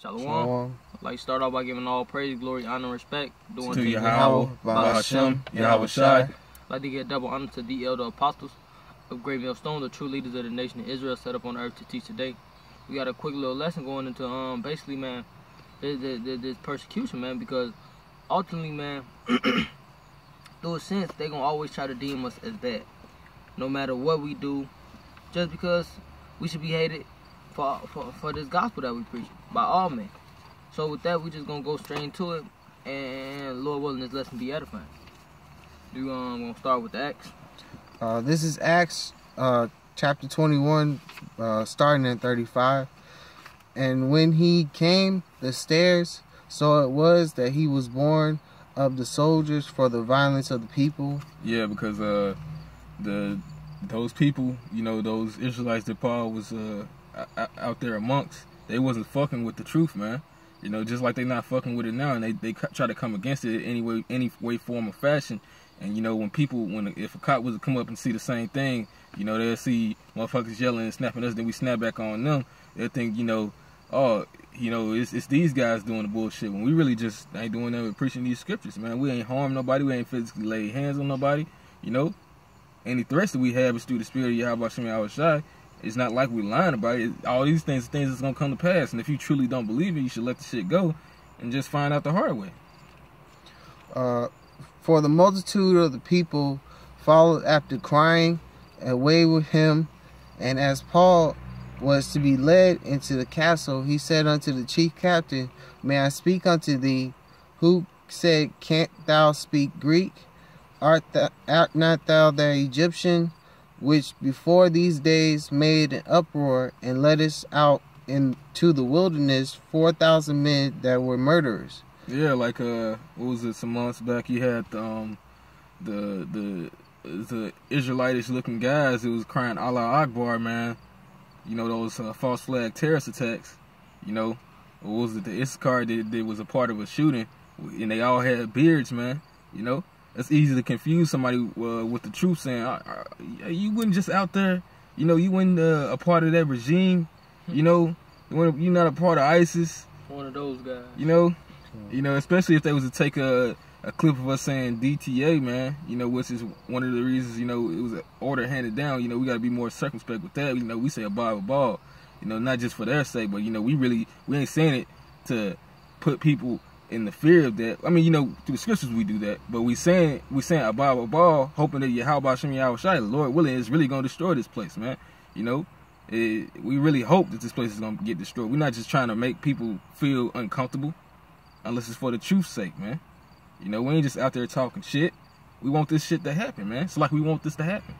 Shalom. I'd like to start off by giving all praise, glory, honor, and respect. To Yahweh, Hashem, Yahweh Shai. I'd like to give double honor to the elder apostles of Great Millstone, the true leaders of the nation of Israel, set up on earth to teach today. We got a quick little lesson going into basically, man, this persecution, man, because ultimately, man, through a sense, they're gonna always try to deem us as bad, no matter what we do, just because we should be hated for this gospel that we preach by all men. So with that, we just gonna go straight into it, and Lord willing, this lesson be edifying. You gonna start with the Acts. This is Acts chapter 21, starting at 35. And when he came the stairs, so it was that he was born of the soldiers for the violence of the people. Yeah, because those people, you know, those Israelites that Paul was out there amongst, they wasn't fucking with the truth, man. You know, just like they not fucking with it now, and they try to come against it any way, form, or fashion. And you know, if a cop was to come up and see the same thing, you know, they'll see motherfuckers yelling and snapping us, then we snap back on them. They'll think, you know, oh, you know, it's these guys doing the bullshit, when we really just ain't doing that. We're preaching these scriptures, man. We ain't harmed nobody. We ain't physically laid hands on nobody. You know, any threats that we have is through the spirit of Yahweh Hashem Yahweh Shai. It's not like we lying about it. All these things that's gonna come to pass. And if you truly don't believe it, you should let the shit go and just find out the hard way. For the multitude of the people followed after, crying, away with him. And as Paul was to be led into the castle, he said unto the chief captain, May I speak unto thee? Who said, Canst thou speak Greek? Art not thou the Egyptian, which before these days made an uproar, and led us out into the wilderness 4,000 men that were murderers? Yeah, like what was it? Some months back, you had the Israelitish looking guys. It was crying Allah Akbar, man. You know, those false flag terrorist attacks. You know, what was it? The Issachar that was a part of a shooting, and they all had beards, man. You know, it's easy to confuse somebody with the truth, saying you wasn't just out there. You know, you wasn't a part of that regime. You know, you're not a part of ISIS. One of those guys. You know, especially if they was to take a clip of us saying DTA, man, you know, which is one of the reasons, you know, it was an order handed down. You know, we got to be more circumspect with that. You know, we say abide ball, you know, not just for their sake, but, you know, we ain't saying it to put people in the fear of that. I mean, you know, through the scriptures we do that, but we saying abide ball, hoping that Yahweh Hashem Yahweh Shai, Lord willing, is really going to destroy this place, man. You know, we really hope that this place is going to get destroyed. We're not just trying to make people feel uncomfortable, unless it's for the truth's sake, man. You know, we ain't just out there talking shit. We want this shit to happen, man. It's like we want this to happen.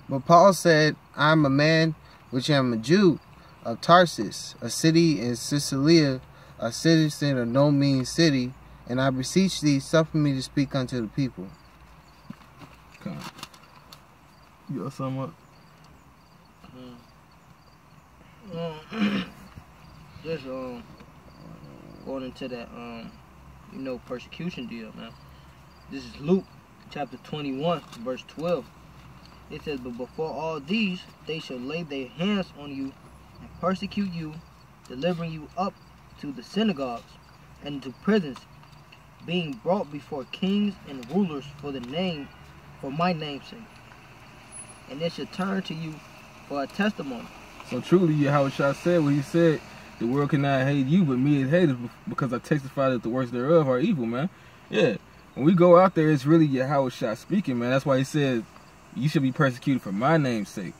But Paul said, I am a man which am a Jew of Tarsus, a city in Sicilia, a citizen of no mean city, and I beseech thee, suffer me to speak unto the people. Okay. You got something up? Just going into that you know, persecution deal, man. This is Luke chapter 21 verse 12. It says, but before all these they shall lay their hands on you and persecute you, delivering you up to the synagogues and to prisons, being brought before kings and rulers for my name's sake, and they shall turn to you for a testimony. So truly, Yahweh Shai said what he said, the world cannot hate you, but me it hateth, because I testify that the works thereof are evil, man. Yeah, when we go out there, it's really Yahweh Shai speaking, man. That's why he said, you should be persecuted for my name's sake.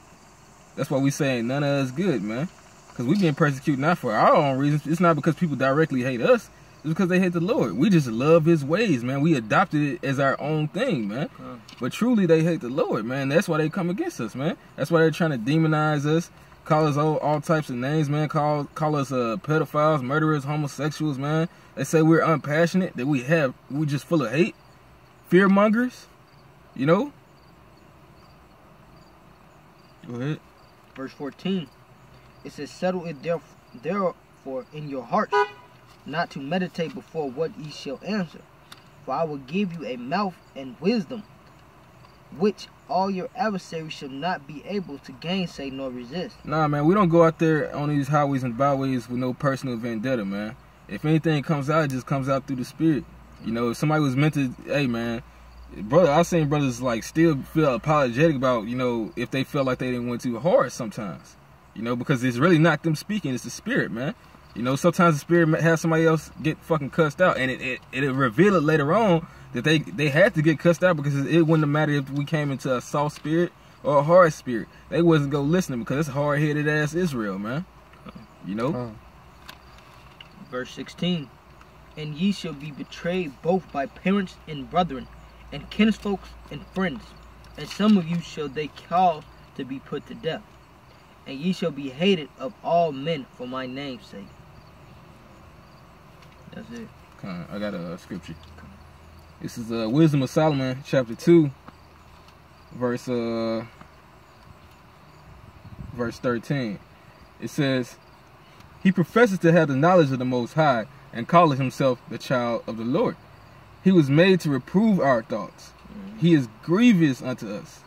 That's why we saying none of us good, man. Because we being persecuted not for our own reasons. It's not because people directly hate us. It's because they hate the Lord. We just love his ways, man. We adopted it as our own thing, man. But truly, they hate the Lord, man. That's why they come against us, man. That's why they're trying to demonize us, call us all types of names, man. Call us pedophiles, murderers, homosexuals, man. They say we're unpassionate, that we just full of hate, fear mongers, you know. Go ahead. Verse 14. It says, settle it therefore in your hearts, not to meditate before what ye shall answer. For I will give you a mouth and wisdom, which all your adversaries shall not be able to gainsay nor resist. Nah, man, we don't go out there on these highways and byways with no personal vendetta, man. If anything comes out, it just comes out through the spirit. You know, if somebody was meant to, hey, man, brother, I've seen brothers, like, still feel apologetic about, you know, if they felt like they didn't went too hard sometimes. You know, because it's really not them speaking, it's the spirit, man. You know, sometimes the spirit has somebody else get fucking cussed out, and it'll reveal it later on that they had to get cussed out, because it wouldn't have mattered if we came into a soft spirit or a hard spirit. They wasn't go listening, because it's hard-headed ass Israel, man. You know? Verse 16. And ye shall be betrayed both by parents and brethren, and kinsfolks and friends, and some of you shall they cause to be put to death, and ye shall be hated of all men for my name's sake. That's it. I got a scripture. This is Wisdom of Solomon, chapter 2, verse 13. It says, he professes to have the knowledge of the Most High, and calleth himself the child of the Lord. He was made to reprove our thoughts. He is grievous unto us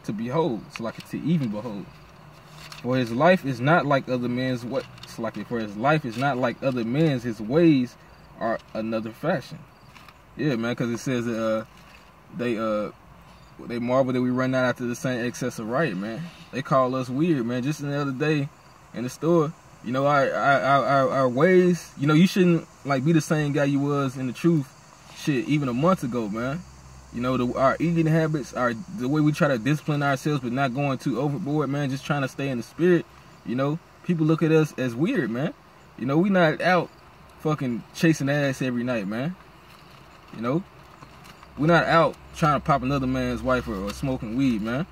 to behold, so like to even behold. For his life is not like other men's for his life is not like other men's, his ways are another fashion. Yeah, man, because it says they marvel that we run not after the same excess of right, man. They call us weird, man. Just the other day in the store, you know, our ways, you know, you shouldn't like be the same guy you was in the truth shit even a month ago, man. You know, our eating habits, the way we try to discipline ourselves but not going too overboard, man, just trying to stay in the spirit. You know, people look at us as weird, man. You know, we not out fucking chasing ass every night, man. You know, we're not out trying to pop another man's wife or smoking weed, man.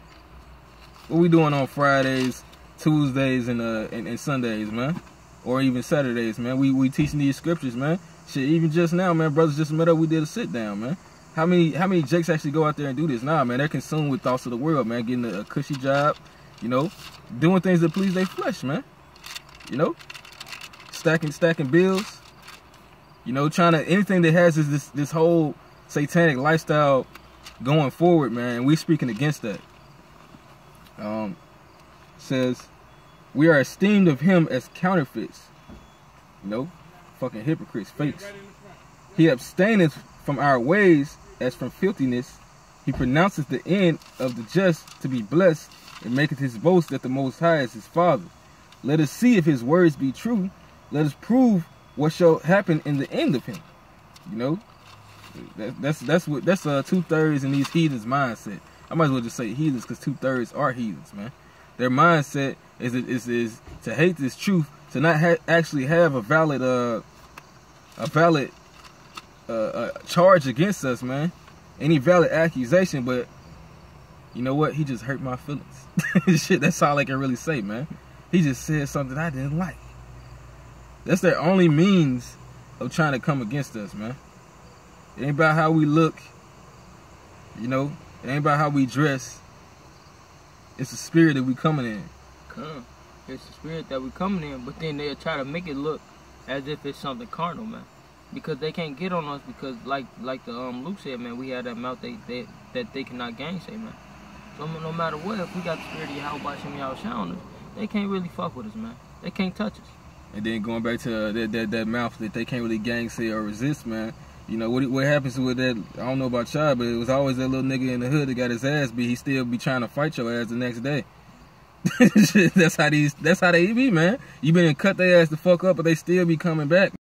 What we doing on Fridays, Tuesdays, and Sundays, man? Or even Saturdays, man? We teaching these scriptures, man. Shit, even just now, man, brothers just met up, we did a sit down, man. How many jakes actually go out there and do this? Nah, man, they're consumed with thoughts of the world, man. Getting a cushy job, you know, doing things that please their flesh, man. You know, stacking bills. You know, trying to, anything that has this whole satanic lifestyle going forward, man. We speaking against that. Says, we are esteemed of him as counterfeits. You know, fucking hypocrites, fakes. He abstaineth from our ways as from filthiness. He pronounces the end of the just to be blessed, and maketh his boast that the Most High is his Father. Let us see if his words be true. Let us prove what shall happen in the end of him. You know, that's 2/3 in these heathens' mindset. I might as well just say heathens, because 2/3 are heathens, man. Their mindset is to hate this truth, to not actually have a valid charge against us, man. Any valid accusation, but you know what? He just hurt my feelings. Shit, that's all I can really say, man. He just said something I didn't like. That's their only means of trying to come against us, man. It ain't about how we look, you know. It ain't about how we dress. It's the spirit that we coming in. It's the spirit that we coming in, but then they'll try to make it look as if it's something carnal, man. Because they can't get on us, because like the Luke said, man, we have that mouth that they cannot gainsay, man. So no matter what, if we got the spirit of Yahweh Shem on us, they can't really fuck with us, man. They can't touch us. And then going back to that mouth that they can't really gainsay or resist, man. You know, what happens with that, I don't know about y'all, but it was always that little nigga in the hood that got his ass beat. He still be trying to fight your ass the next day. That's how they be, man. You been cut their ass the fuck up, but they still be coming back.